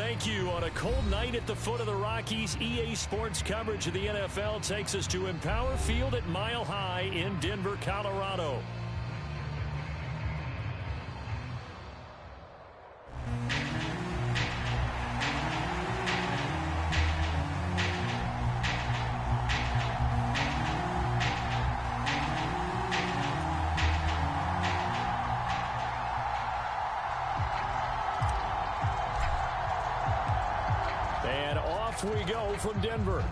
Thank you. On a cold night at the foot of the Rockies, EA Sports coverage of the NFL takes us to Empower Field at Mile High in Denver, Colorado. And off we go from Denver.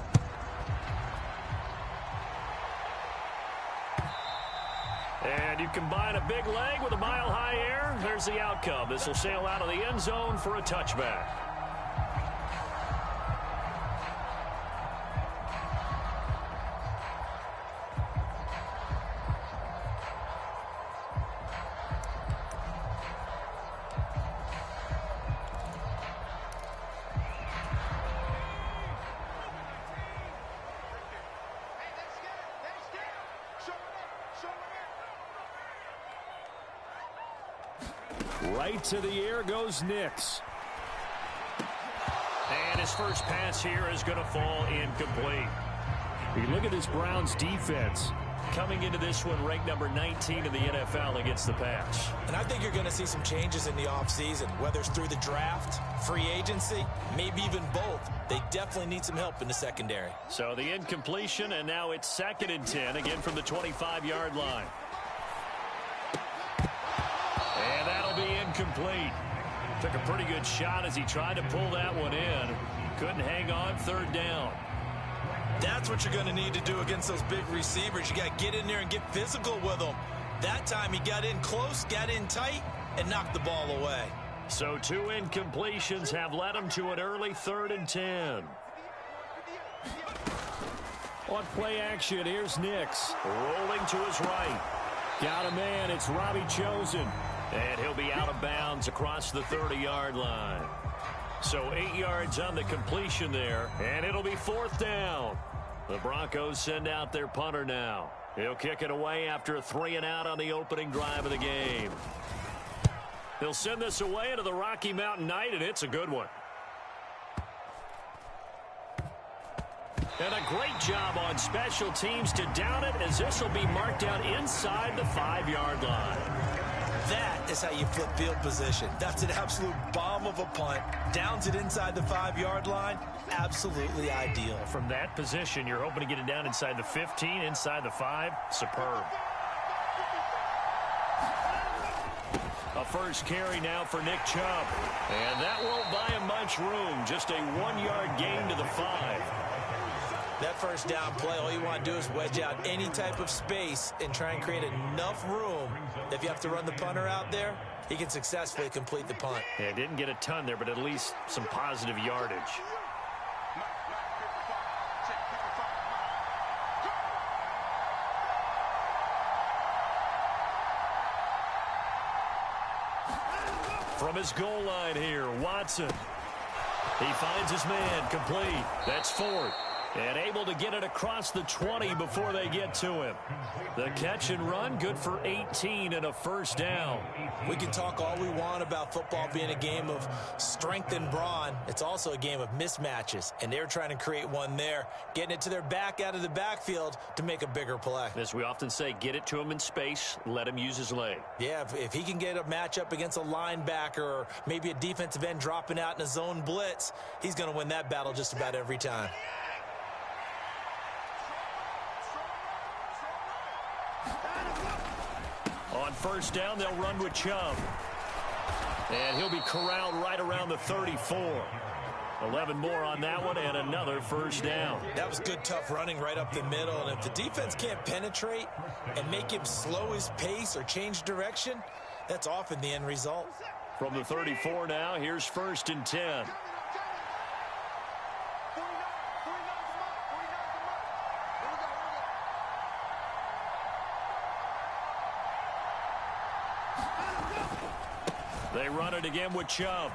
And you combine a big leg with a mile-high air, there's the outcome. This will sail out of the end zone for a touchback. Right to the air goes Nix. And his first pass here is going to fall incomplete. You look at this Browns defense coming into this one ranked number 19 in the NFL against the pass. And I think you're going to see some changes in the offseason, whether it's through the draft, free agency, maybe even both. They definitely need some help in the secondary. So the incompletion, and now it's 2nd and 10, again from the 25-yard line. And that'll be incomplete. Took a pretty good shot as he tried to pull that one in. Couldn't hang on, 3rd down. That's what you're going to need to do against those big receivers. You got to get in there and get physical with them. That time he got in close, got in tight, and knocked the ball away. So 2 incompletions have led him to an early 3rd and 10. On play action, here's Nix. Rolling to his right. Got a man, it's Robbie Chosen. And he'll be out of bounds across the 30-yard line. So 8 yards on the completion there, and it'll be 4th down. The Broncos send out their punter now. He'll kick it away after a 3-and-out on the opening drive of the game. They'll send this away into the Rocky Mountain Night, and it's a good one. And a great job on special teams to down it, as this will be marked out inside the 5-yard line. That is how you flip field position. That's an absolute bomb of a punt. Downs it inside the 5-yard line. Absolutely ideal. From that position, you're hoping to get it down inside the 15, inside the 5. Superb. A first carry now for Nick Chubb. And that won't buy him much room. Just a 1-yard gain to the 5. That first down play, all you want to do is wedge out any type of space and try and create enough room. If you have to run the punter out there, he can successfully complete the punt. Yeah, didn't get a ton there, but at least some positive yardage. From his goal line here, Watson. He finds his man, complete. That's 4th. And able to get it across the 20 before they get to him. The catch and run, good for 18 and a first down. We can talk all we want about football being a game of strength and brawn. It's also a game of mismatches, and they're trying to create one there, getting it to their back out of the backfield to make a bigger play. As we often say, get it to him in space, let him use his leg. Yeah, if he can get a matchup against a linebacker or maybe a defensive end dropping out in a zone blitz, he's going to win that battle just about every time. On first down, they'll run with Chubb. And he'll be corralled right around the 34. 11 more on that one, and another first down. That was good, tough running right up the middle. And if the defense can't penetrate and make him slow his pace or change direction, that's often the end result. From the 34 now, here's 1st and 10. They run it again with Chubb.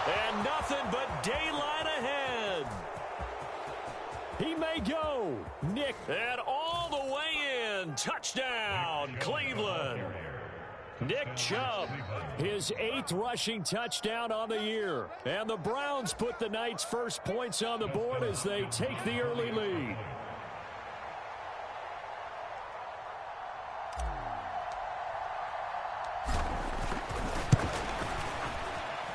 And nothing but daylight ahead. He may go. Nick, and all the way in. Touchdown, Cleveland. Nick Chubb, his 8th rushing touchdown on the year. And the Browns put the Knights' first points on the board as they take the early lead.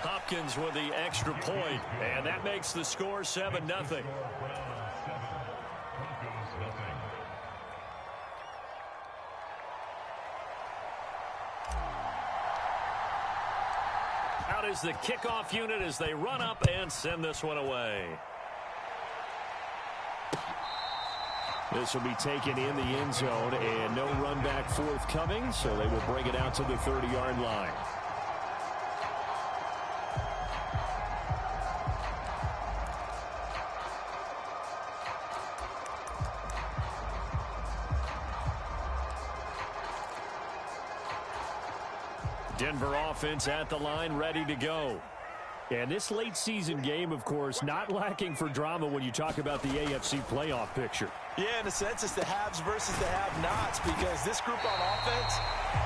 Hopkins with the extra point, and that makes the score 7-0. Out is the kickoff unit as they run up and send this one away. This will be taken in the end zone, and no run back forthcoming, so they will bring it out to the 30-yard line. Denver offense at the line, ready to go. And this late season game, of course, not lacking for drama when you talk about the AFC playoff picture. Yeah, in a sense, it's the haves versus the have-nots, because this group on offense,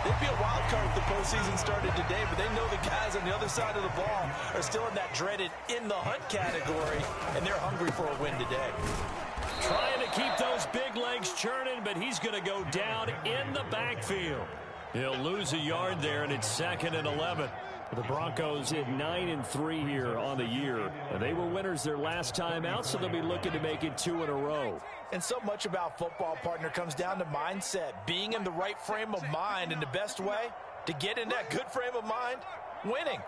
they'd be a wild card if the postseason started today, but they know the guys on the other side of the ball are still in that dreaded in-the-hunt category, and they're hungry for a win today. Trying to keep those big legs churning, but he's going to go down in the backfield. He'll lose a yard there, and it's 2nd and 11. The Broncos hit 9-3 here on the year. They were winners their last time out, so they'll be looking to make it 2 in a row. And so much about football, partner, comes down to mindset, being in the right frame of mind, and the best way to get in that good frame of mind, winning.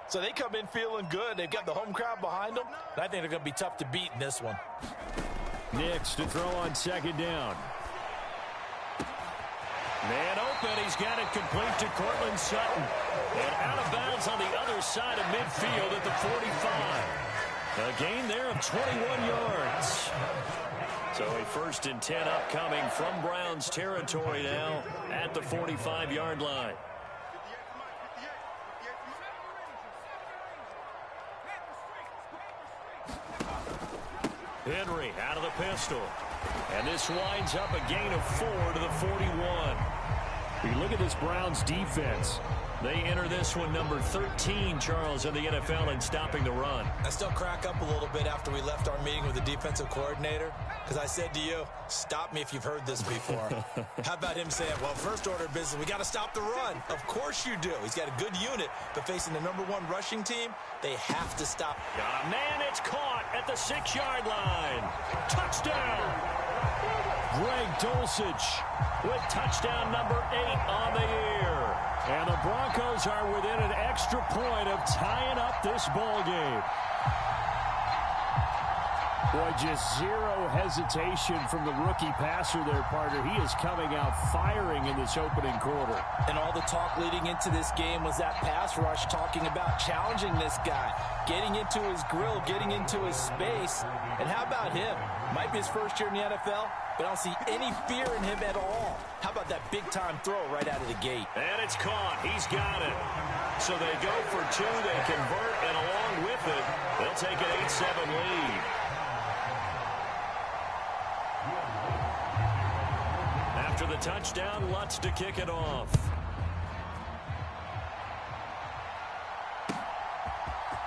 So they come in feeling good. They've got the home crowd behind them, and I think they're going to be tough to beat in this one. Nix to throw on 2nd down. Man open, he's got it complete to Courtland Sutton. And out of bounds on the other side of midfield at the 45. A gain there of 21 yards. So a 1st and 10 upcoming from Browns territory now at the 45-yard line. Henry out of the pistol. And this winds up a gain of 4 to the 41. You look at this Browns defense. They enter this one number 13, Charles, in the NFL in stopping the run. I still crack up a little bit after we left our meeting with the defensive coordinator, because I said to you, stop me if you've heard this before. How about him saying, well, first order of business, we got to stop the run. Of course you do. He's got a good unit, but facing the number 1 rushing team, they have to stop. Got a man, it's caught at the 6-yard line. Touchdown! Greg Dulcich with touchdown number 8 on the year. And the Broncos are within an extra point of tying up this ball game. Boy, just zero hesitation from the rookie passer there, partner. He is coming out firing in this opening quarter. And all the talk leading into this game was that pass rush, talking about challenging this guy, getting into his grill, getting into his space. And how about him? Might be his first year in the NFL, but I don't see any fear in him at all. How about that big-time throw right out of the gate? And it's caught. He's got it. So they go for 2. They convert, and along with it, they'll take an 8-7 lead. After the touchdown, Lutz to kick it off.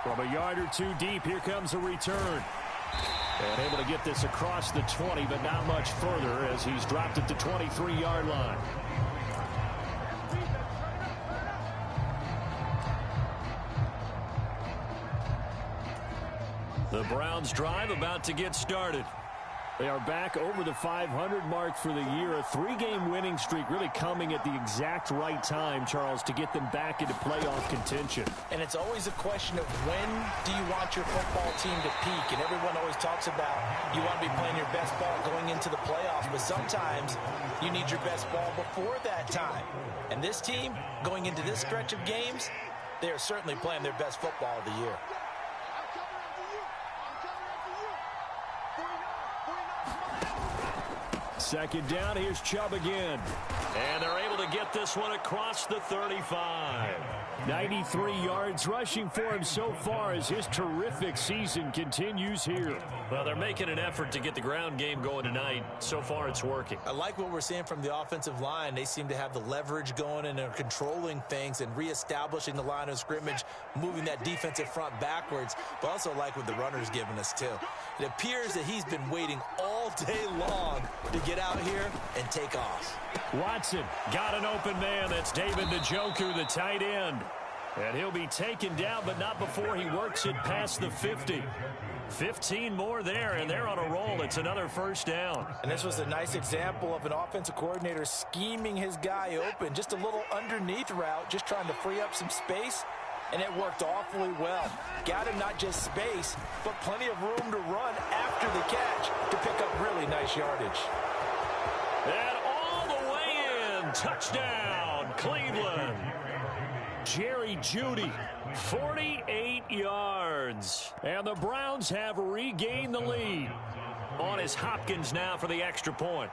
From a yard or 2 deep, here comes a return. And able to get this across the 20, but not much further as he's dropped it to 23-yard line. The Browns drive about to get started. They are back over the 500 mark for the year. A 3-game winning streak really coming at the exact right time, Charles, to get them back into playoff contention. And it's always a question of when do you want your football team to peak? And everyone always talks about you want to be playing your best ball going into the playoffs, but sometimes you need your best ball before that time. And this team, going into this stretch of games, they are certainly playing their best football of the year. Second down, here's Chubb again. And they're able to get this one across the 35. 93 yards rushing for him so far as his terrific season continues here. Well, they're making an effort to get the ground game going tonight. So far, it's working. I like what we're seeing from the offensive line. They seem to have the leverage going and are controlling things and reestablishing the line of scrimmage, moving that defensive front backwards, but also like what the runner's giving us too. It appears that he's been waiting all day long to get out here and take off. Watson got an open man. That's David Njoku, the tight end. And he'll be taken down, but not before he works it past the 50. 15 more there, and they're on a roll. It's another first down. And this was a nice example of an offensive coordinator scheming his guy open. Just a little underneath route, just trying to free up some space, and it worked awfully well. Got him not just space, but plenty of room to run after the catch to pick up really nice yardage. And all the way in. Touchdown, Cleveland. Jerry Jeudy, 48 yards. And the Browns have regained the lead. On is Hopkins now for the extra point.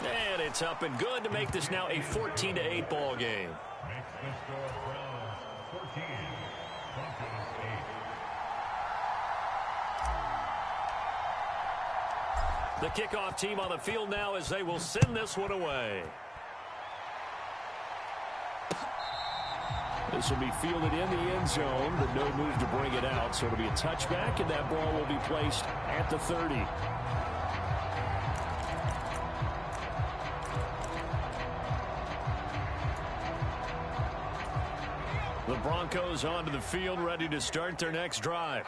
And it's up and good to make this now a 14-8 ball game. The kickoff team on the field now as they will send this one away. This will be fielded in the end zone, but no move to bring it out. So it'll be a touchback, and that ball will be placed at the 30. The Broncos onto the field, ready to start their next drive.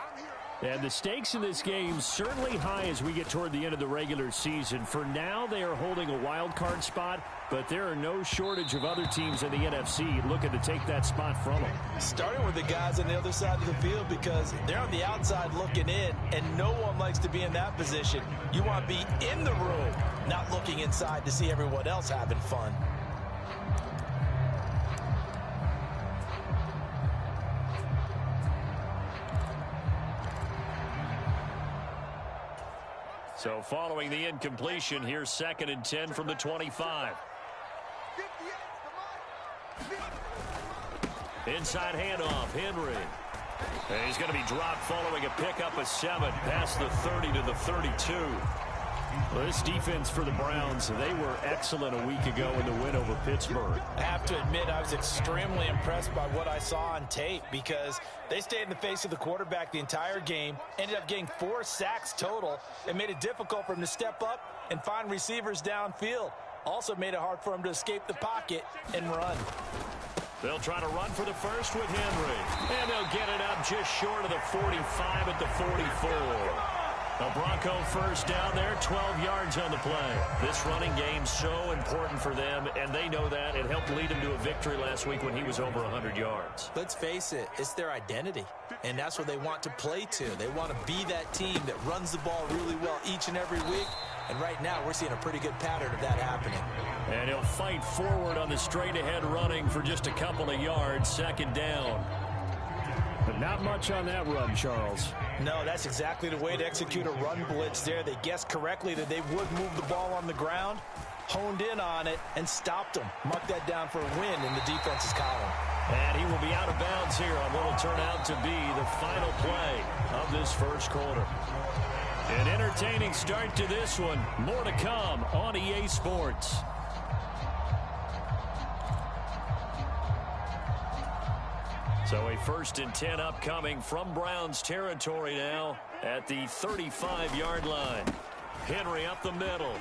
And the stakes in this game certainly high as we get toward the end of the regular season. For now, they are holding a wild card spot, but there are no shortage of other teams in the NFC looking to take that spot from them. Starting with the guys on the other side of the field because they're on the outside looking in, and no one likes to be in that position. You want to be in the room, not looking inside to see everyone else having fun. So following the incompletion, here's 2nd and 10 from the 25. Inside handoff, Henry. And he's going to be dropped following a pickup of 7 past the 30 to the 32. Well, this defense for the Browns, they were excellent a week ago in the win over Pittsburgh. I have to admit, I was extremely impressed by what I saw on tape because they stayed in the face of the quarterback the entire game, ended up getting 4 sacks total, and made it difficult for him to step up and find receivers downfield. Also made it hard for him to escape the pocket and run. They'll try to run for the first with Henry, and they'll get it up just short of the 45 at the 44. A Bronco first down there, 12 yards on the play. This running game so important for them, and they know that. It helped lead them to a victory last week when he was over 100 yards. Let's face it, it's their identity, and that's what they want to play to. They want to be that team that runs the ball really well each and every week, and right now we're seeing a pretty good pattern of that happening. And he'll fight forward on the straight-ahead running for just a couple of yards, 2nd down. But not much on that run, Charles. No, that's exactly the way to execute a run blitz there. They guessed correctly that they would move the ball on the ground, honed in on it, and stopped them. Mark that down for a win in the defense's column. And he will be out of bounds here on what will turn out to be the final play of this first quarter. An entertaining start to this one. More to come on EA Sports. So a 1st and 10 upcoming from Browns territory now at the 35-yard line. Henry up the middle.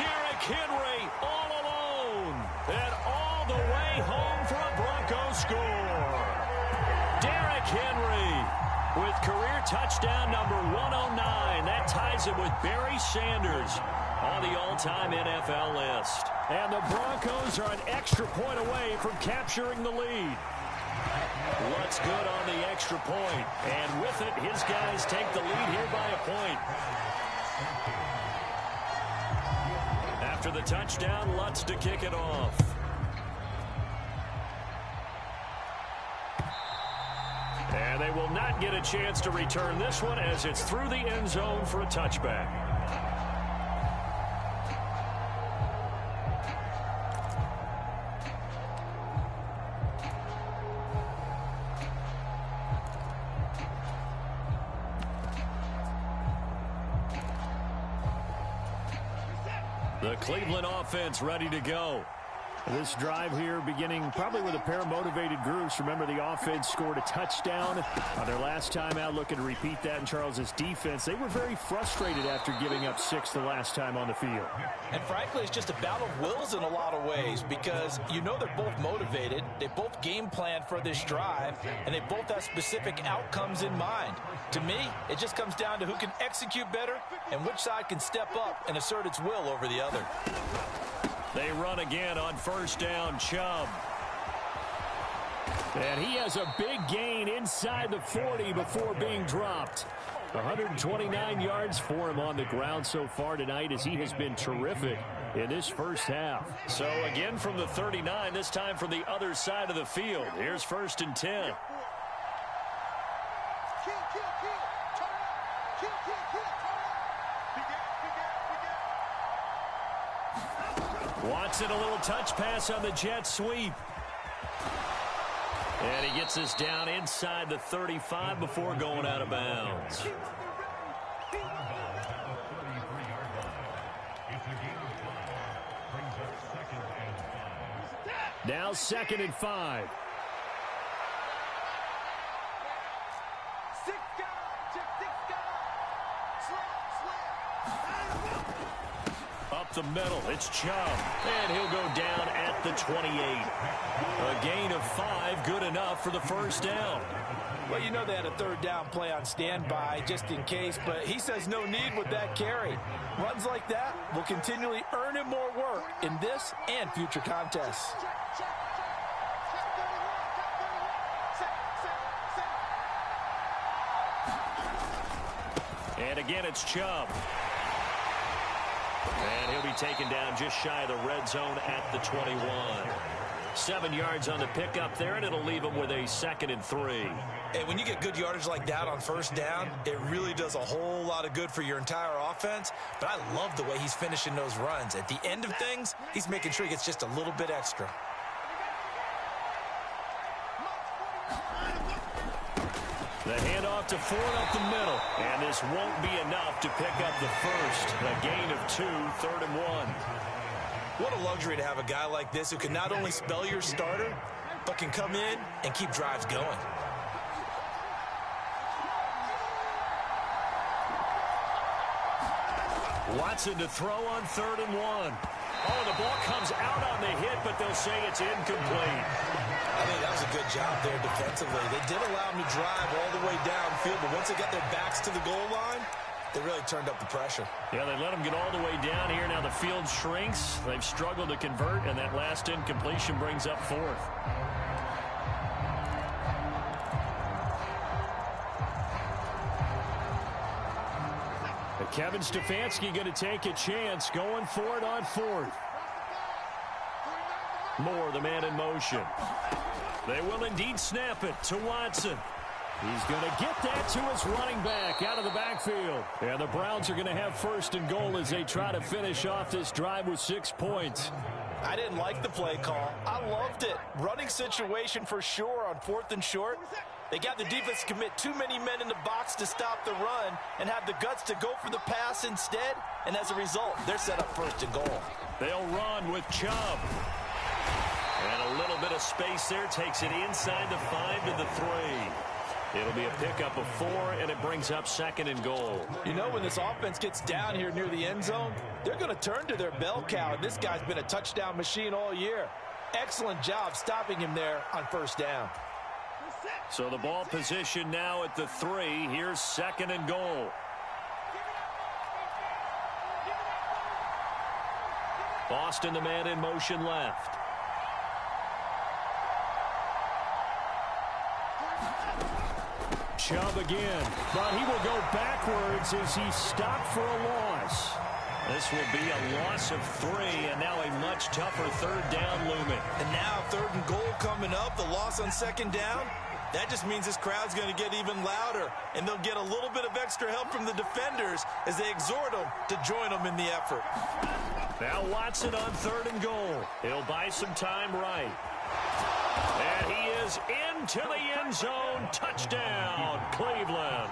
Derrick Henry all alone and all the way home for a Bronco score. Derrick Henry with career touchdown number 109. That ties him with Barry Sanders on the all-time NFL list. And the Broncos are an extra point away from capturing the lead. Lutz good on the extra point, and with it, his guys take the lead here by a point. After the touchdown, Lutz to kick it off. And And they will not get a chance to return this one as it's through the end zone for a touchback. The Cleveland offense ready to go. This drive here beginning probably with a pair of motivated groups. Remember, the offense scored a touchdown on their last time out, looking to repeat that in Charles's defense. They were very frustrated after giving up 6 the last time on the field. And frankly, it's just a battle of wills in a lot of ways because you know they're both motivated. They both game plan for this drive, and they both have specific outcomes in mind. To me, it just comes down to who can execute better and which side can step up and assert its will over the other. They run again on first down. Chubb. And he has a big gain inside the 40 before being dropped. 129 yards for him on the ground so far tonight as he has been terrific in this first half. So again from the 39, this time from the other side of the field. Here's 1st and 10. Watson, a little touch pass on the jet sweep. And he gets us down inside the 35 before going out of bounds. Now 2nd and 5. Up the middle, it's Chubb. And he'll go down at the 28. A gain of 5, good enough for the first down. Well, you know they had a 3rd down play on standby just in case, but he says no need with that carry. Runs like that will continually earn him more work in this and future contests. And again, it's Chubb. And he'll be taken down just shy of the red zone at the 21. 7 yards on the pickup there, and it'll leave him with a 2nd and 3. And when you get good yardage like that on first down, it really does a whole lot of good for your entire offense. But I love the way he's finishing those runs. At the end of things, he's making sure he gets just a little bit extra. The handoff to Ford up the middle. And this won't be enough to pick up the first. A gain of 2, 3rd and 1. What a luxury to have a guy like this who can not only spell your starter, but can come in and keep drives going. Watson to throw on 3rd and 1. Oh, the ball comes out on the hit, but they'll say it's incomplete. I think that was a good job there defensively. They did allow him to drive all the way downfield, but once they got their backs to the goal line, they really turned up the pressure. Yeah, they let him get all the way down here. Now the field shrinks. They've struggled to convert, and that last incompletion brings up 4th. Kevin Stefanski going to take a chance, going for it on 4th. Moore, the man in motion. They will indeed snap it to Watson. He's going to get that to his running back out of the backfield. And the Browns are going to have 1st and goal as they try to finish off this drive with 6 points. I didn't like the play call. I loved it. Running situation for sure on 4th and short. They got the defense to commit too many men in the box to stop the run and have the guts to go for the pass instead. And as a result, they're set up 1st and goal. They'll run with Chubb. And a little bit of space there takes it inside the 5 to the 3. It'll be a pickup of 4, and it brings up 2nd and goal. You know, when this offense gets down here near the end zone, they're going to turn to their bell cow. And this guy's been a touchdown machine all year. Excellent job stopping him there on 1st down. So the ball position now at the 3. Here's 2nd and goal. Boston, the man in motion left. Chubb again, but he will go backwards as he stopped for a loss. This will be a loss of 3, and now a much tougher 3rd down looming. And now 3rd and goal coming up. The loss on 2nd down. That just means this crowd's going to get even louder, and they'll get a little bit of extra help from the defenders as they exhort them to join them in the effort. Now Watson on 3rd and goal. He'll buy some time right. And he is into the end zone. Touchdown, Cleveland.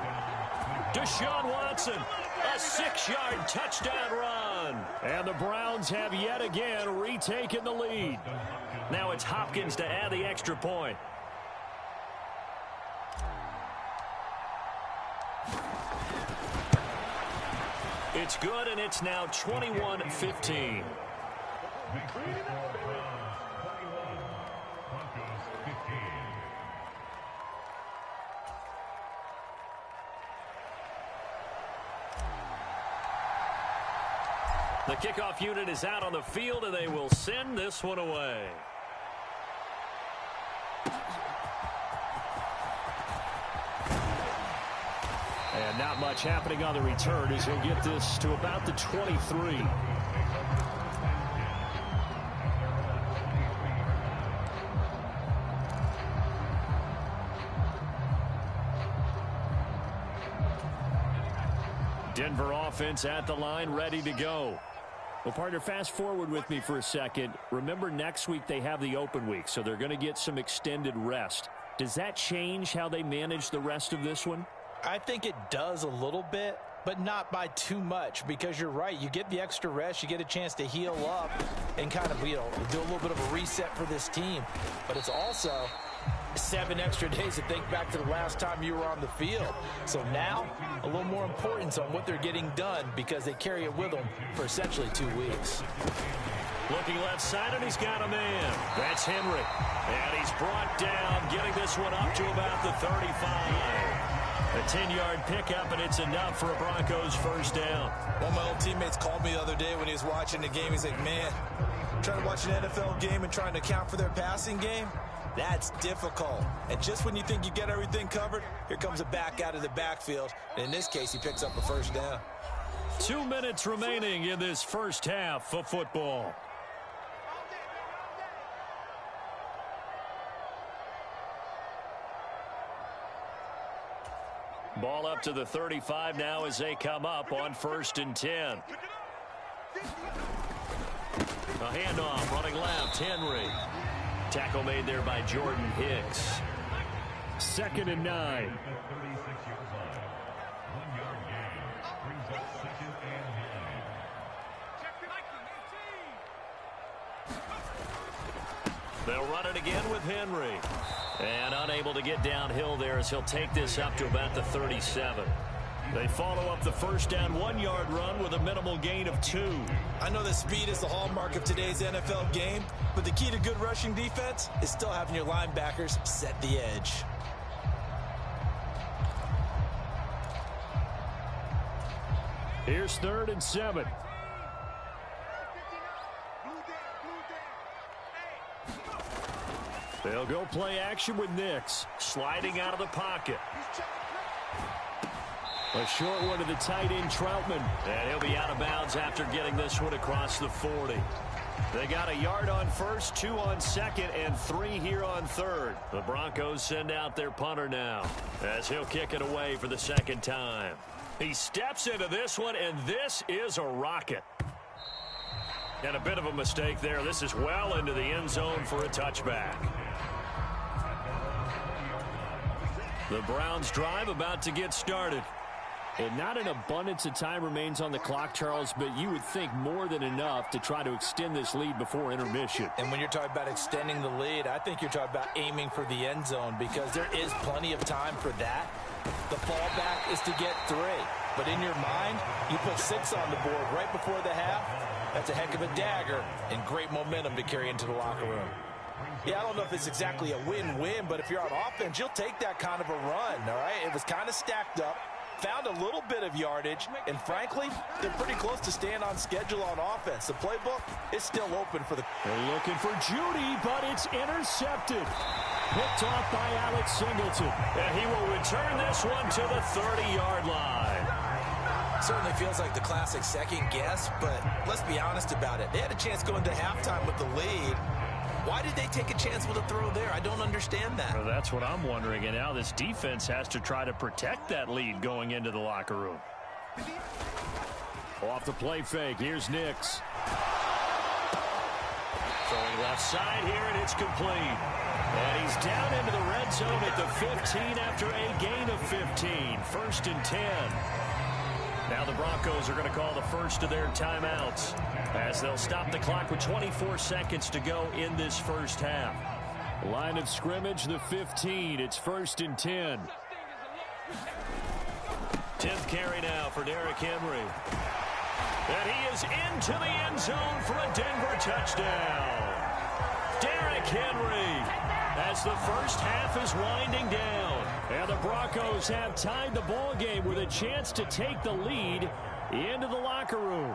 Deshaun Watson, a 6-yard touchdown run. And the Browns have yet again retaken the lead. Now it's Hopkins to add the extra point. It's good, and it's now 21-15. The kickoff unit is out on the field, and they will send this one away. And not much happening on the return as he'll get this to about the 23. Denver offense at the line, ready to go. Well, partner, fast forward with me for a second. Remember, next week they have the open week, so they're going to get some extended rest. Does that change how they manage the rest of this one? I think it does a little bit, but not by too much, because you're right. You get the extra rest, you get a chance to heal up and kind of, do a little bit of a reset for this team. But it's also 7 extra days to think back to the last time you were on the field. So now, a little more importance on what they're getting done because they carry it with them for essentially 2 weeks. Looking left side, and he's got a man. That's Henry. And he's brought down, getting this one up to about the 35. A 10-yard pickup, and it's enough for a Broncos first down. One of my old teammates called me the other day when he was watching the game. He's like, man, trying to watch an NFL game and trying to account for their passing game, that's difficult. And just when you think you get everything covered, here comes a back out of the backfield. And in this case, he picks up a first down. 2 minutes remaining in this first half of football. Ball up to the 35 now as they come up on 1st and 10. A handoff, running left, Henry. Tackle made there by Jordan Hicks. 2nd and 9. They'll run it again with Henry. And unable to get downhill there as he'll take this up to about the 37. They follow up the first down 1-yard run with a minimal gain of 2. I know that speed is the hallmark of today's NFL game, but the key to good rushing defense is still having your linebackers set the edge. Here's 3rd and 7. They'll go play action with Nix, sliding out of the pocket. A short one to the tight end, Troutman. And he'll be out of bounds after getting this one across the 40. They got a yard on 1st, 2 on 2nd, and 3 here on 3rd. The Broncos send out their punter now as he'll kick it away for the 2nd time. He steps into this one, and this is a rocket. And a bit of a mistake there. This is well into the end zone for a touchback. The Browns drive about to get started. And not an abundance of time remains on the clock, Charles, but you would think more than enough to try to extend this lead before intermission. And when you're talking about extending the lead, I think you're talking about aiming for the end zone because there is plenty of time for that. The fallback is to get 3. But in your mind, you put 6 on the board right before the half. That's a heck of a dagger and great momentum to carry into the locker room. Yeah, I don't know if it's exactly a win-win, but if you're on offense, you'll take that kind of a run, all right? It was kind of stacked up. Found a little bit of yardage, and frankly, they're pretty close to staying on schedule on offense. The playbook is still open for the... They're looking for Judy, but it's intercepted. Picked off by Alex Singleton. And he will return this one to the 30-yard line. Certainly feels like the classic second guess, but let's be honest about it. They had a chance going to halftime with the lead. Why did they take a chance with a throw there? I don't understand that. Well, that's what I'm wondering. And now this defense has to try to protect that lead going into the locker room. Off the play fake. Here's Nix. Throwing left side here, and it's complete. And he's down into the red zone at the 15 after a gain of 15. 1st and 10. Now the Broncos are going to call the first of their timeouts as they'll stop the clock with 24 seconds to go in this first half. Line of scrimmage, the 15. It's 1st and 10. 10th carry now for Derrick Henry. And he is into the end zone for a Denver touchdown. Derrick Henry as the first half is winding down. And the Broncos have tied the ball game with a chance to take the lead into the locker room.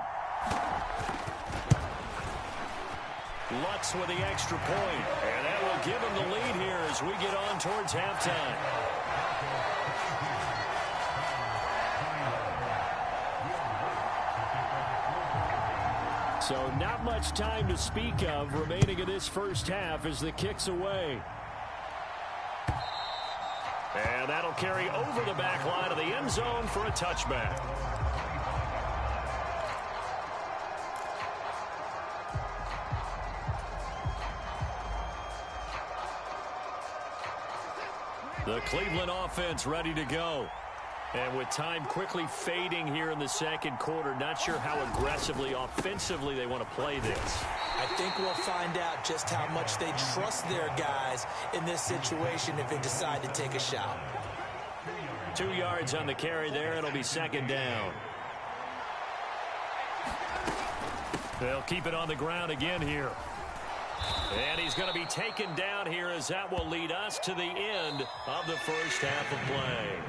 Lutz with the extra point. And that will give him the lead here as we get on towards halftime. So not much time to speak of remaining in this first half as the kick's away. And that'll carry over the back line of the end zone for a touchback. The Cleveland offense ready to go. And with time quickly fading here in the second quarter, not sure how aggressively, offensively they want to play this. I think we'll find out just how much they trust their guys in this situation if they decide to take a shot. 2 yards on the carry there. It'll be second down. They'll keep it on the ground again here. And he's going to be taken down here as that will lead us to the end of the first half of play.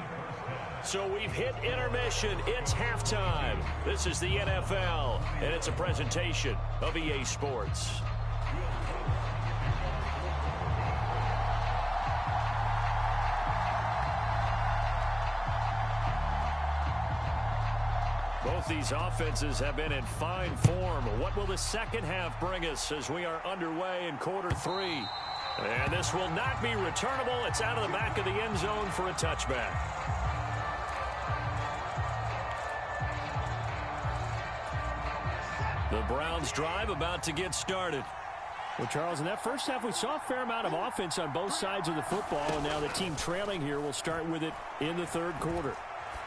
So we've hit intermission. It's halftime. This is the NFL, and it's a presentation of EA Sports. Both these offenses have been in fine form. What will the second half bring us as we are underway in quarter 3? And this will not be returnable. It's out of the back of the end zone for a touchback. The Browns drive about to get started. Well, Charles, in that first half, we saw a fair amount of offense on both sides of the football, and now the team trailing here will start with it in the third quarter.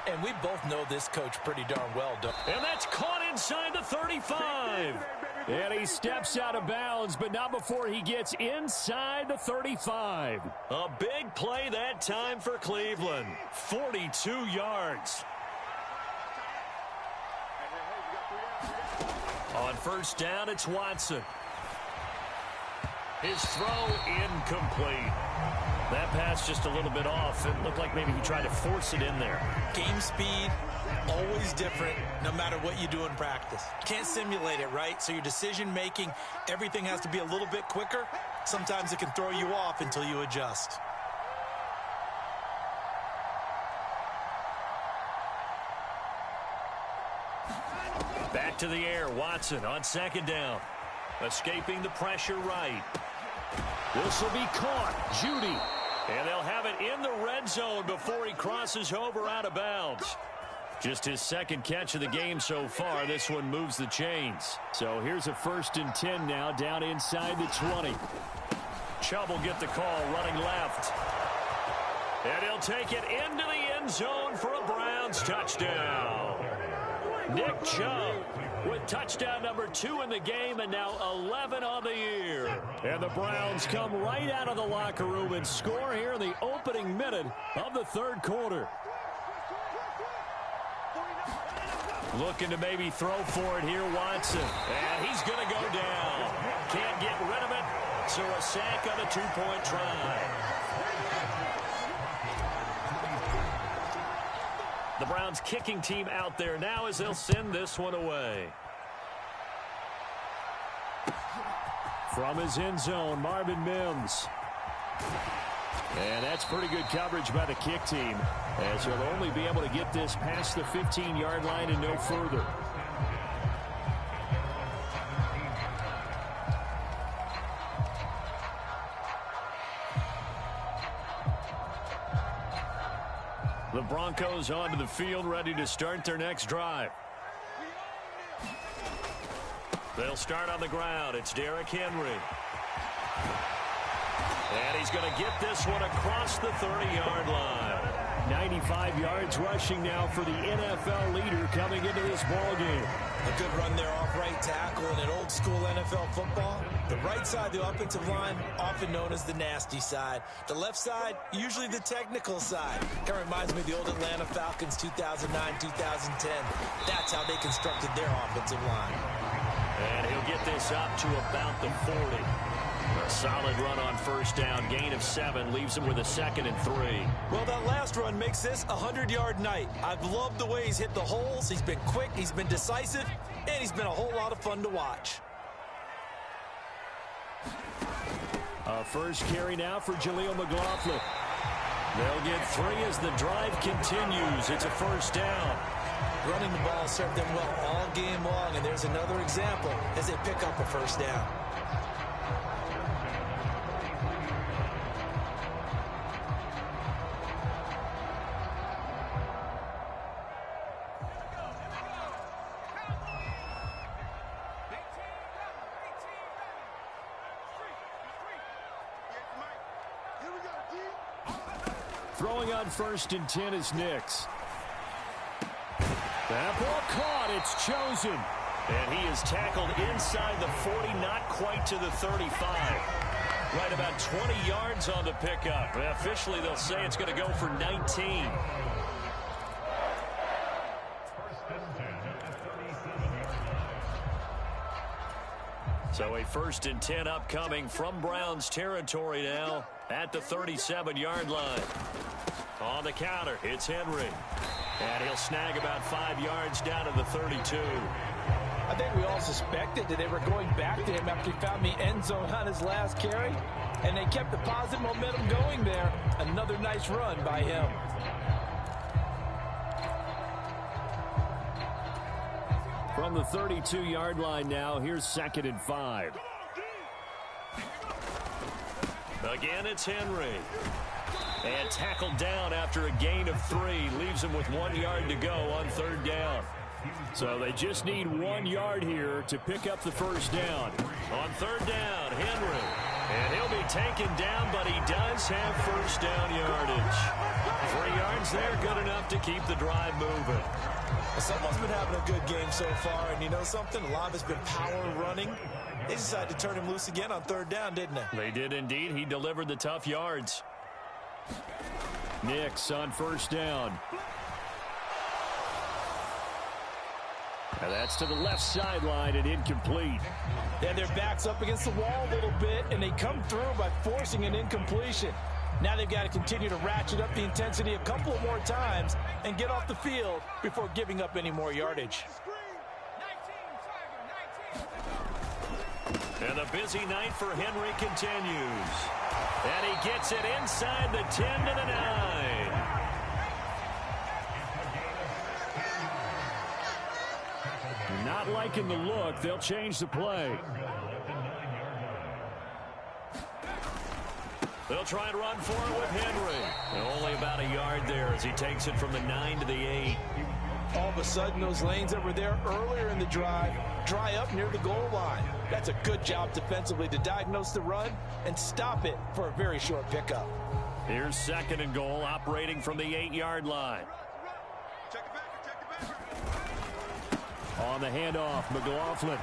And we both know this coach pretty darn well, don't we? And that's caught inside the 35. And he steps out of bounds, but not before he gets inside the 35. A big play that time for Cleveland. 42 yards. On first down, it's Watson. His throw incomplete. That pass just a little bit off. It looked like maybe he tried to force it in there. Game speed, always different, no matter what you do in practice. Can't simulate it, right? So your decision making, everything has to be a little bit quicker. Sometimes it can throw you off until you adjust. Back to the air, Watson on second down. Escaping the pressure right. This will be caught. Judy. And they'll have it in the red zone before he crosses over out of bounds. Just his second catch of the game so far. This one moves the chains. So here's a 1st and 10 now down inside the 20. Chubb will get the call running left. And he'll take it into the end zone for a Browns touchdown. Nick Chubb with touchdown number 2 in the game and now 11 on the year. And the Browns come right out of the locker room and score here in the opening minute of the third quarter. Looking to maybe throw for it here, Watson. And he's going to go down. Can't get rid of it, so a sack on a 2-point try. The Browns kicking team out there now as they'll send this one away. From his end zone, Marvin Mims. And that's pretty good coverage by the kick team, as he'll only be able to get this past the 15-yard line and no further. The Broncos onto the field, ready to start their next drive. They'll start on the ground. It's Derrick Henry. And he's going to get this one across the 30-yard line. 95 yards rushing now for the NFL leader coming into this ballgame. A good run there off right tackle in an old-school NFL football. The right side, the offensive line, often known as the nasty side. The left side, usually the technical side. Kind of reminds me of the old Atlanta Falcons 2009-2010. That's how they constructed their offensive line. And he'll get this up to about the 40. A solid run on first down. Gain of 7 leaves him with a 2nd and 3. Well, that last run makes this a 100-yard night. I've loved the way he's hit the holes. He's been quick, he's been decisive, and he's been a whole lot of fun to watch. A first carry now for Jaleel McLaughlin. They'll get 3 as the drive continues. It's a first down. Running the ball served them well all game long, and there's another example as they pick up a first down. Throwing on 1st and 10 is Nix. That ball caught. It's Chosen. And he is tackled inside the 40, not quite to the 35. Right about 20 yards on the pickup. Officially, they'll say it's going to go for 19. So a 1st and 10 upcoming from Browns territory now at the 37-yard line. On the counter, it's Henry. And he'll snag about 5 yards down to the 32. I think we all suspected that they were going back to him after he found the end zone on his last carry. And they kept the positive momentum going there. Another nice run by him. From the 32-yard line now, here's 2nd and 5. Again, it's Henry. And tackled down after a gain of 3. Leaves him with 1 yard to go on 3rd down. So they just need 1 yard here to pick up the first down. On 3rd down, Henry. And he'll be taken down, but he does have first down yardage. 3 yards there, good enough to keep the drive moving. Someone's been having a good game so far, and you know something? A lot of it's been power running. They decided to turn him loose again on 3rd down, didn't they? They did indeed. He delivered the tough yards. Nix on 1st down. And that's to the left sideline and incomplete. And their back's up against the wall a little bit, and they come through by forcing an incompletion. Now they've got to continue to ratchet up the intensity a couple of more times and get off the field before giving up any more yardage. And the busy night for Henry continues. And he gets it inside the 10 to the 9. Not liking the look. They'll change the play. They'll try and run for it with Henry. And only about a yard there as he takes it from the 9 to the 8. All of a sudden, those lanes that were there earlier in the drive dry up near the goal line. That's a good job defensively to diagnose the run and stop it for a very short pickup. Here's 2nd and goal, operating from the 8-yard line. On the handoff, McLaughlin.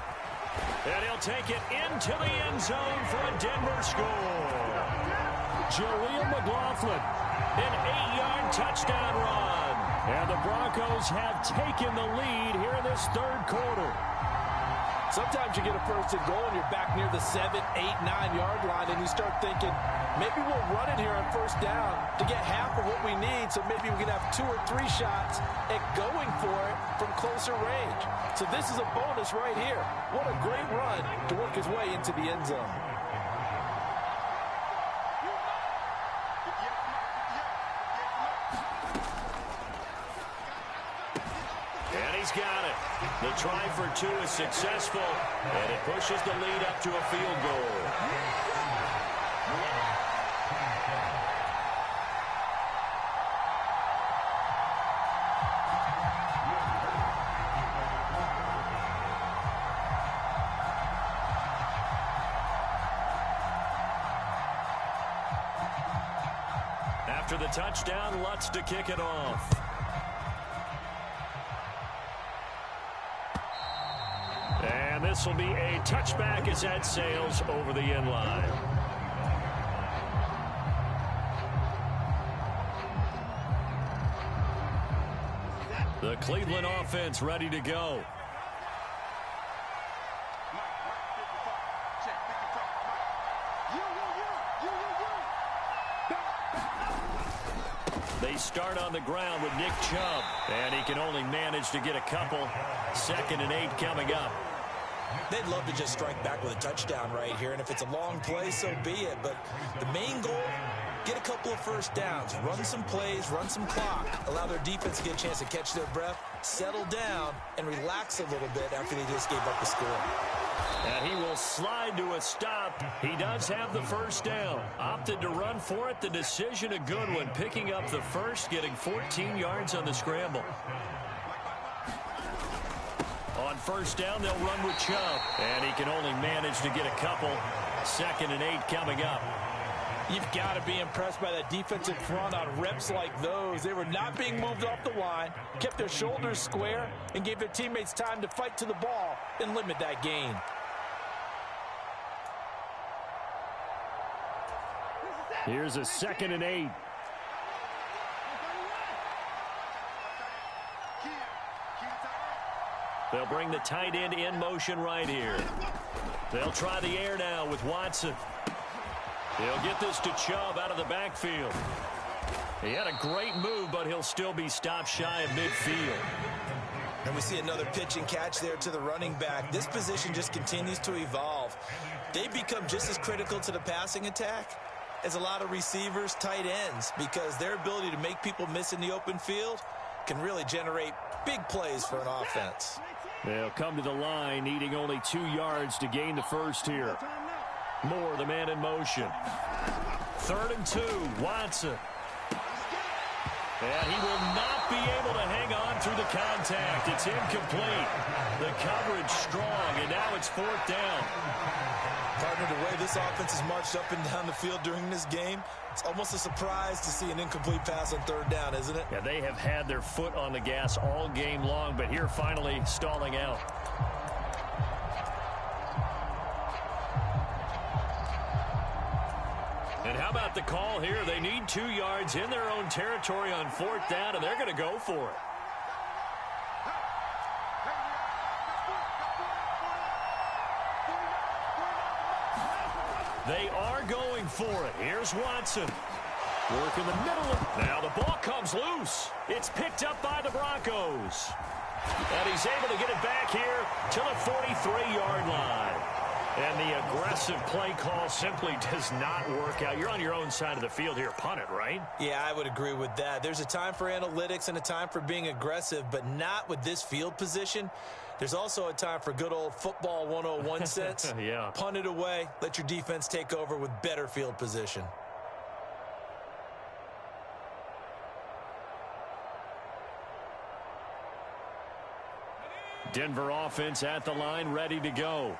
And he'll take it into the end zone for a Denver score. Jaleel McLaughlin. An 8-yard touchdown run. And the Broncos have taken the lead here in this 3rd quarter. Sometimes you get a 1st and goal and you're back near the 7, 8, 9-yard line, and you start thinking, maybe we'll run it here on 1st down to get half of what we need, so maybe we can have 2 or 3 shots at going for it from closer range. So this is a bonus right here. What a great run to work his way into the end zone. And he's got it. The try for 2 is successful, and it pushes the lead up to a field goal. After the touchdown, Lutz to kick it off. And this will be a touchback as that sails over the end line. The Cleveland offense ready to go. They start on the ground with Nick Chubb, and he can only manage to get a couple. 2nd and 8 coming up. They'd love to just strike back with a touchdown right here, and if it's a long play, so be it. But the main goal, get a couple of first downs, run some plays, run some clock, allow their defense to get a chance to catch their breath, settle down, and relax a little bit after they just gave up the score. And he will slide to a stop. He does have the first down. Opted to run for it. The decision a good one. Picking up the first, getting 14 yards on the scramble. On first down, they'll run with Chubb. And he can only manage to get a couple. 2nd and 8 coming up. You've got to be impressed by that defensive front on reps like those. They were not being moved off the line, kept their shoulders square, and gave their teammates time to fight to the ball and limit that gain. Here's a 2nd and 8. They'll bring the tight end in motion right here. They'll try the air now with Watson. He'll get this to Chubb out of the backfield. He had a great move, but he'll still be stopped shy of midfield. And we see another pitch and catch there to the running back. This position just continues to evolve. They become just as critical to the passing attack as a lot of receivers, tight ends, because their ability to make people miss in the open field can really generate big plays for an offense. They'll come to the line, needing only 2 yards to gain the first here. Moore, the man in motion. 3rd and 2, Watson. And he will not be able to hang on through the contact. It's incomplete. The coverage strong, and now it's 4th down. Partner, the way this offense has marched up and down the field during this game, it's almost a surprise to see an incomplete pass on 3rd down, isn't it? Yeah, they have had their foot on the gas all game long, but here finally stalling out. And how about the call here? They need 2 yards in their own territory on 4th down, and they're going to go for it. They are going for it. Here's Watson. Work in the middle. Now the ball comes loose. It's picked up by the Broncos. And he's able to get it back here to the 43-yard line. And the aggressive play call simply does not work out. You're on your own side of the field here. Punt it, right? Yeah, I would agree with that. There's a time for analytics and a time for being aggressive, but not with this field position. There's also a time for good old football 101 sense. Yeah. Punt it away. Let your defense take over with better field position. Denver offense at the line, ready to go.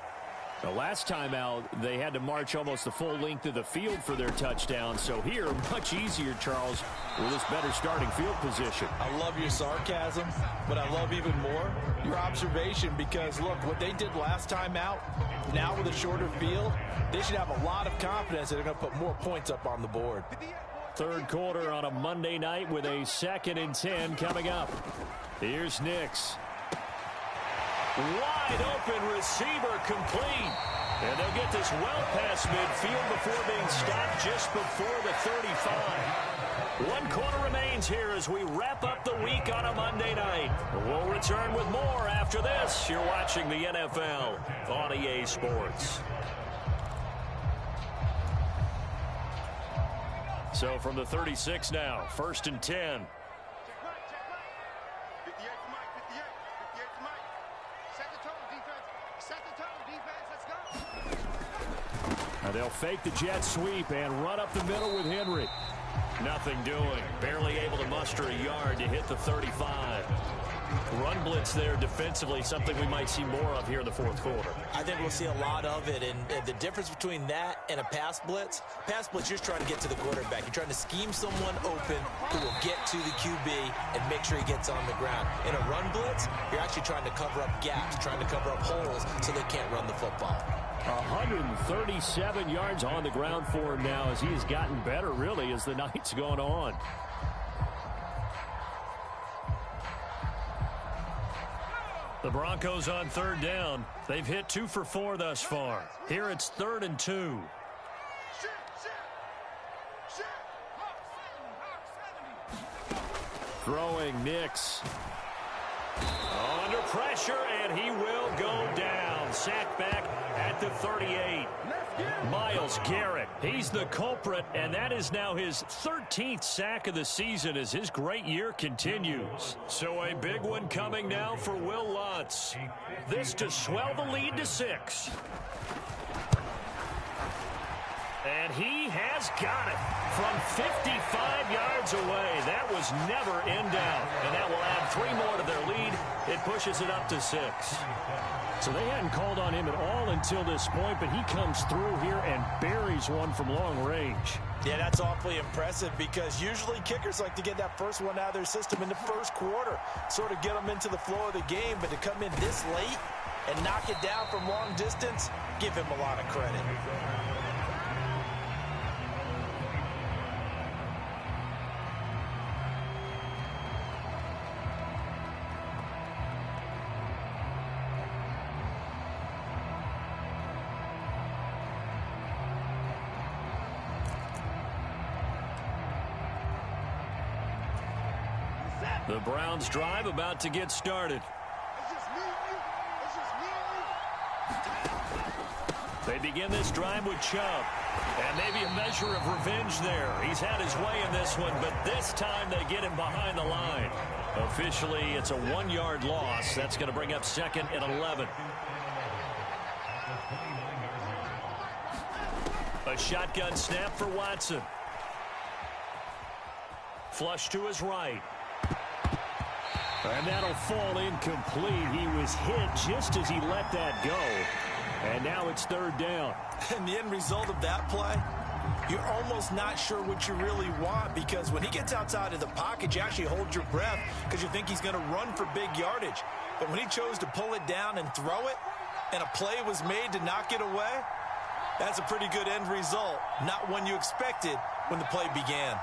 The last time out, they had to march almost the full length of the field for their touchdown. So here, much easier, Charles, with this better starting field position. I love your sarcasm, but I love even more your observation because, look, what they did last time out, now with a shorter field, they should have a lot of confidence that they're going to put more points up on the board. 3rd quarter on a Monday night with a 2nd and 10 coming up. Here's Nix. Wide open receiver complete. And they'll get this well past midfield before being stopped just before the 35. 1 quarter remains here as we wrap up the week on a Monday night. We'll return with more after this. You're watching the NFL on EA Sports. So from the 36 now, 1st and 10. Now they'll fake the jet sweep and run up the middle with Henry. Nothing doing. Barely able to muster a yard to hit the 35. Run blitz there defensively, something we might see more of here in the fourth quarter. I think we'll see a lot of it, and the difference between that and a pass blitz, you're just trying to get to the quarterback. You're trying to scheme someone open who will get to the QB and make sure he gets on the ground. In a run blitz, you're actually trying to cover up gaps, trying to cover up holes so they can't run the football. 137 yards on the ground for him now as he has gotten better, really, as the night's gone on. The Broncos on third down. They've hit 2 for 4 thus far. Here it's 3rd and 2. Throwing Nix. Under pressure, and he will go down. Sacked back at the 38. Myles Garrett, he's the culprit, and that is now his 13th sack of the season as his great year continues. So a big one coming now for Will Lutz. This to swell the lead to 6. And he has got it from 55 yards away. That was never in doubt. And that will add 3 more to their lead. It pushes it up to 6. So they hadn't called on him at all until this point, but he comes through here and buries one from long range. Yeah, that's awfully impressive because usually kickers like to get that first one out of their system in the first quarter, sort of get them into the flow of the game, but to come in this late and knock it down from long distance, give him a lot of credit. The Browns drive about to get started. They begin this drive with Chubb. And maybe a measure of revenge there. He's had his way in this one, but this time they get him behind the line. Officially, it's a 1-yard loss. That's going to bring up 2nd and 11. A shotgun snap for Watson. Flush to his right. And that'll fall incomplete. He was hit just as he let that go. And now it's 3rd down. And the end result of that play, you're almost not sure what you really want because when he gets outside of the pocket, you actually hold your breath because you think he's going to run for big yardage. But when he chose to pull it down and throw it, and a play was made to knock it away, that's a pretty good end result. Not one you expected when the play began.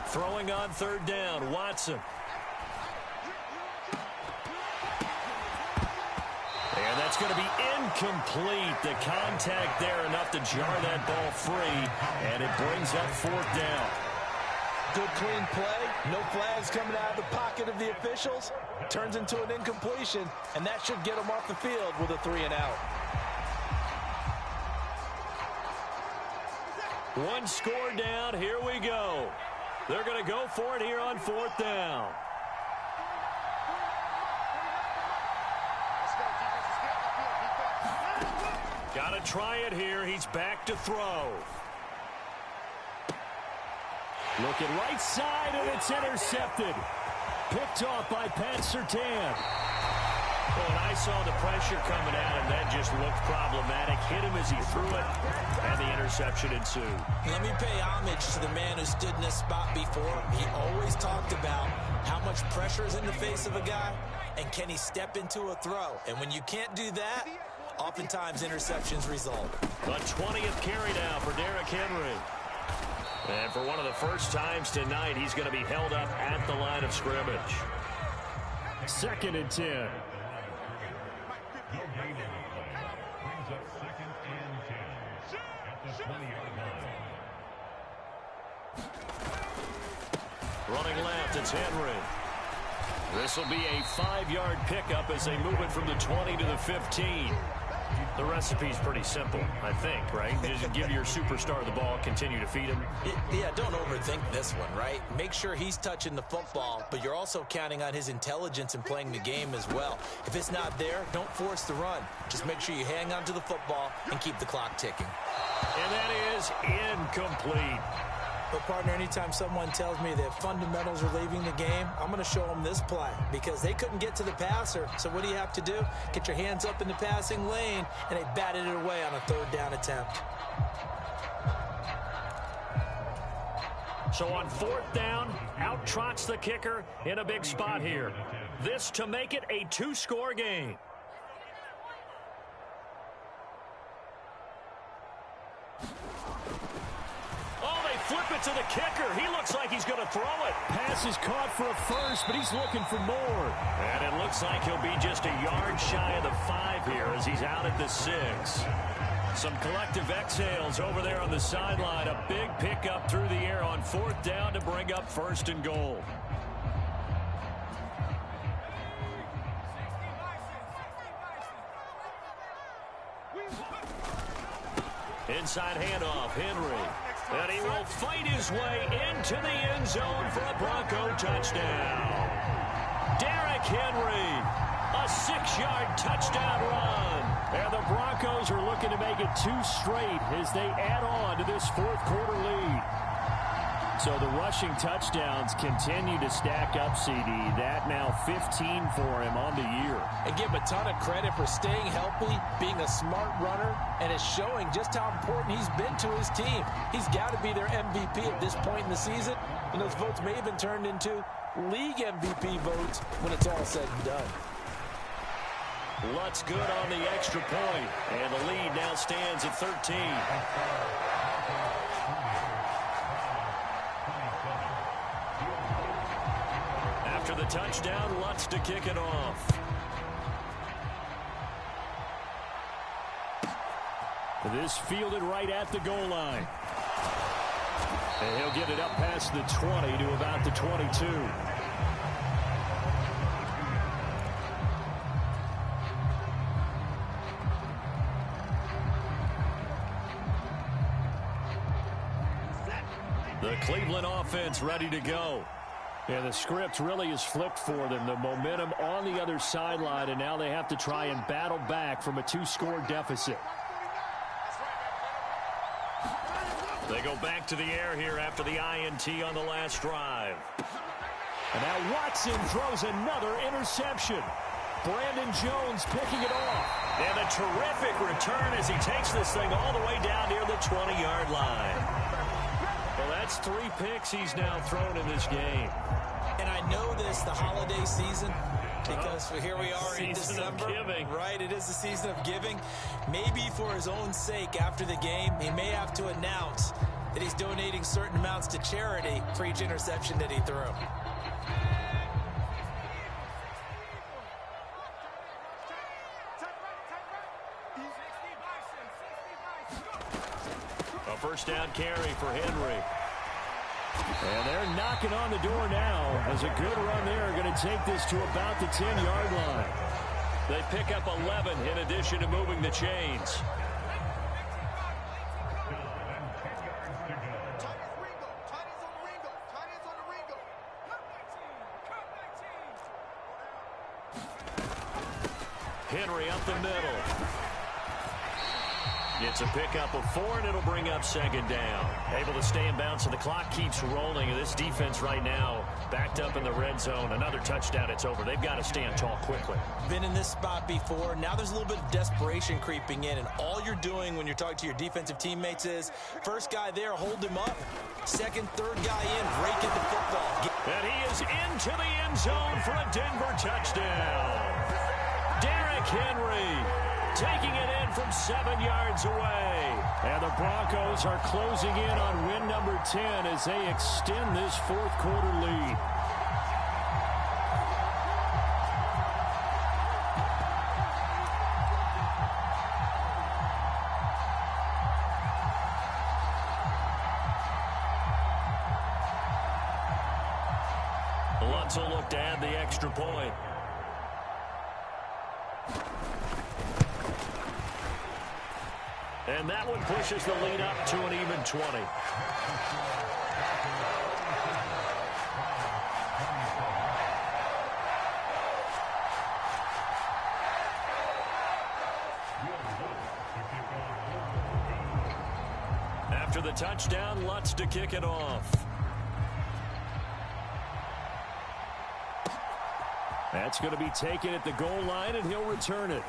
Throwing on 3rd down, Watson. And that's going to be incomplete. The contact there enough to jar that ball free, and it brings up 4th down. Good clean play. No flags coming out of the pocket of the officials. Turns into an incompletion, and that should get them off the field with a 3-and-out. One score down. Here we go. They're going to go for it here on 4th down. Got to try it here. He's back to throw. Looking right side, and it's intercepted. Picked off by Pat Surtain. Well, and I saw the pressure coming at him. That just looked problematic. Hit him as he threw it, and the interception ensued. Let me pay homage to the man who stood in this spot before. He always talked about how much pressure is in the face of a guy, and can he step into a throw. And when you can't do that, oftentimes interceptions result. The 20th carry now for Derrick Henry. And for one of the first times tonight, he's going to be held up at the line of scrimmage. 2nd and 10. Running left, it's Henry. This will be a 5-yard pickup as they move it from the 20 to the 15. The recipe's pretty simple, I think, right? Just give your superstar the ball, continue to feed him. Yeah, don't overthink this one, right? Make sure he's touching the football, but you're also counting on his intelligence in playing the game as well. If it's not there, don't force the run. Just make sure you hang on to the football and keep the clock ticking. And that is incomplete. But, partner, anytime someone tells me that fundamentals are leaving the game, I'm going to show them this play because they couldn't get to the passer. So what do you have to do? Get your hands up in the passing lane, and they batted it away on a third down attempt. So on fourth down, out trots the kicker in a big spot here. This to make it a two-score game. Flip it to the kicker. He looks like he's going to throw it. Pass is caught for a first, but he's looking for more. And it looks like he'll be just a yard shy of the 5 here as he's out at the 6. Some collective exhales over there on the sideline. A big pickup through the air on fourth down to bring up first and goal. Inside handoff, Henry. And he will fight his way into the end zone for a Bronco touchdown. Derrick Henry, a 6-yard touchdown run. And the Broncos are looking to make it 2 straight as they add on to this fourth quarter lead. So the rushing touchdowns continue to stack up, CD. That now 15 for him on the year. And give him a ton of credit for staying healthy, being a smart runner, and it's showing just how important he's been to his team. He's got to be their MVP at this point in the season, and those votes may have been turned into league MVP votes when it's all said and done. Lutz good on the extra point, and the lead now stands at 13. After the touchdown, Lutz to kick it off. This fielded right at the goal line. And he'll get it up past the 20 to about the 22. The Cleveland offense ready to go. And the script really is flipped for them. The momentum on the other sideline, and now they have to try and battle back from a 2-score deficit. They go back to the air here after the INT on the last drive. And now Watson throws another interception. Brandon Jones picking it off. And a terrific return as he takes this thing all the way down near the 20-yard line. Well, that's 3 picks he's now thrown in this game. And I know this, the holiday season, because here we are in December. Right, it is the season of giving. Maybe for his own sake after the game, he may have to announce that he's donating certain amounts to charity for each interception that he threw. A first down carry for Henry. And they're knocking on the door now as a good run there going to take this to about the 10-yard line. They pick up 11 in addition to moving the chains. Henry up the middle. It's a pickup of 4, and it'll bring up second down. Able to stay in bounds, so the clock keeps rolling. And this defense right now backed up in the red zone. Another touchdown, it's over. They've got to stand tall quickly. Been in this spot before. Now there's a little bit of desperation creeping in, and all you're doing when you're talking to your defensive teammates is first guy there, hold him up. Second, third guy in, rake at the football. And he is into the end zone for a Denver touchdown. Derrick Henry taking it in from 7 yards away. And the Broncos are closing in on win number 10 as they extend this fourth quarter lead. Lutz will look to add the extra point. And that one pushes the lead up to an even 20. After the touchdown, Lutz to kick it off. That's going to be taken at the goal line, and he'll return it.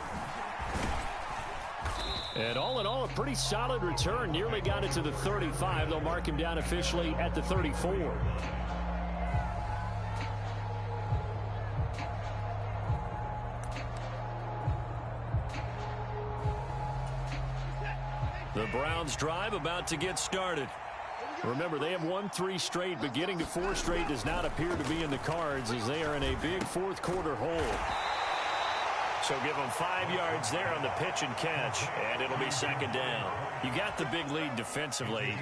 And all in all, a pretty solid return. Nearly got it to the 35. They'll mark him down officially at the 34. The Browns drive about to get started. Remember, they have won 3 straight, but getting to 4 straight does not appear to be in the cards as they are in a big fourth quarter hole. So give them 5 yards there on the pitch and catch, and it'll be second down. You got the big lead defensively.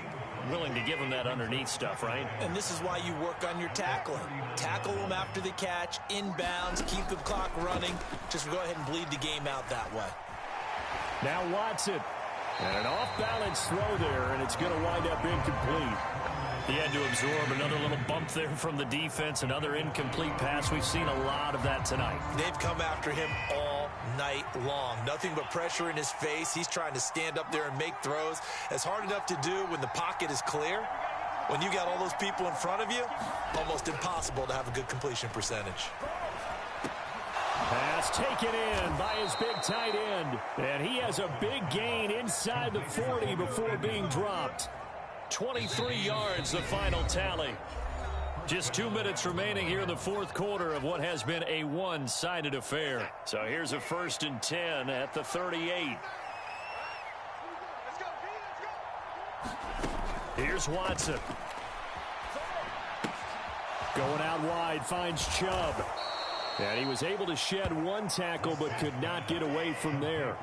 Willing to give them that underneath stuff, right? And this is why you work on your tackling. Tackle them after the catch, inbounds, keep the clock running. Just go ahead and bleed the game out that way. Now Watson. And an off-balance throw there, and it's going to wind up incomplete. He had to absorb another little bump there from the defense, another incomplete pass. We've seen a lot of that tonight. They've come after him all night long. Nothing but pressure in his face. He's trying to stand up there and make throws. It's hard enough to do when the pocket is clear. When you got all those people in front of you, almost impossible to have a good completion percentage. Pass taken in by his big tight end. And he has a big gain inside the 40 before being dropped. 23 yards, the final tally. Just 2 minutes remaining here in the fourth quarter of what has been a one-sided affair. So here's a 1st and 10 at the 38. Here's Watson. Going out wide, finds Chubb. And he was able to shed 1 tackle but could not get away from there.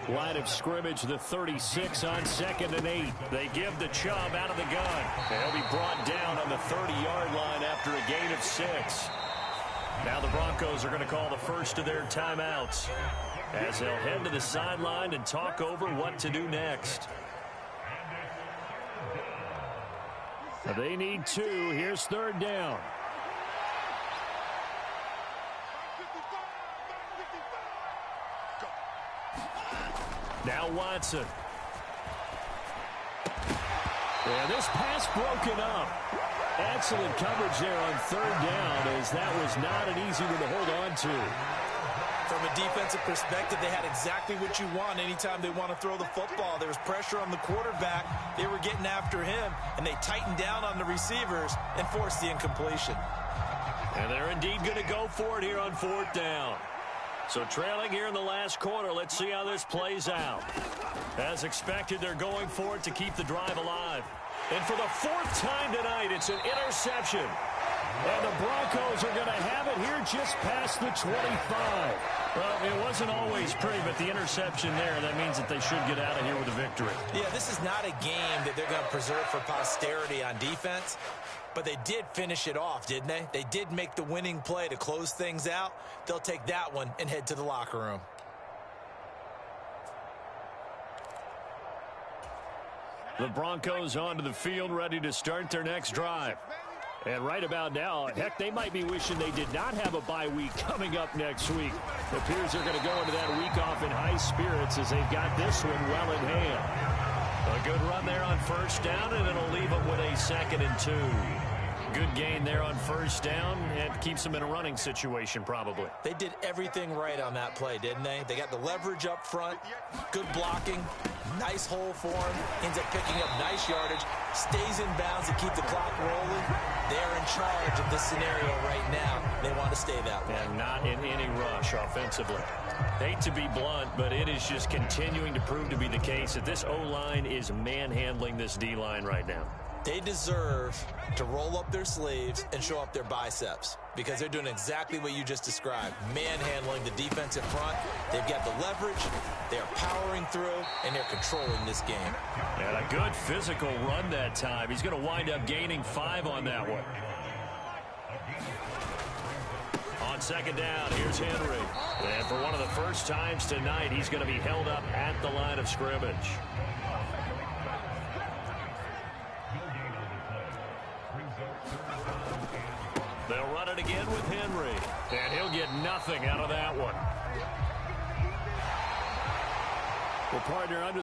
Line of scrimmage, the 36 on 2nd and 8. They give the Chubb out of the gun. And he'll be brought down on the 30-yard line after a gain of 6. Now the Broncos are going to call the first of their timeouts as they'll head to the sideline and talk over what to do next. They need 2. Here's 3rd down. Now Watson. And this pass broken up. Excellent coverage there on 3rd down, as that was not an easy one to hold on to. From a defensive perspective, they had exactly what you want anytime they want to throw the football. There was pressure on the quarterback. They were getting after him, and they tightened down on the receivers and forced the incompletion. And they're indeed going to go for it here on 4th down. So trailing here in the last quarter, let's see how this plays out. As expected, they're going for it to keep the drive alive. And for the 4th time tonight, it's an interception. And the Broncos are going to have it here just past the 25. Well, it wasn't always pretty, but the interception there, that means that they should get out of here with a victory. Yeah, this is not a game that they're going to preserve for posterity on defense. But they did finish it off, didn't they? They did make the winning play to close things out. They'll take that one and head to the locker room. The Broncos onto the field, ready to start their next drive. And right about now, heck, they might be wishing they did not have a bye week coming up next week. It appears they're going to go into that week off in high spirits as they've got this one well in hand. A good run there on 1st down, and it'll leave them with a 2nd and 2. Good gain there on 1st down, and keeps them in a running situation probably. They did everything right on that play, didn't they? They got the leverage up front, good blocking, nice hole for him, ends up picking up nice yardage, stays in bounds to keep the clock rolling. They're in charge of this scenario right now. They want to stay that way. And not in any rush offensively. Hate to be blunt, but it is just continuing to prove to be the case that this O-line is manhandling this D-line right now. They deserve to roll up their sleeves and show up their biceps because they're doing exactly what you just described, manhandling the defensive front. They've got the leverage, they're powering through, and they're controlling this game. And a good physical run that time. He's going to wind up gaining 5 on that one. On 2nd down, here's Henry. And for one of the first times tonight, he's going to be held up at the line of scrimmage. They'll run it again with Henry. And he'll get nothing out of that one. Well, partner, under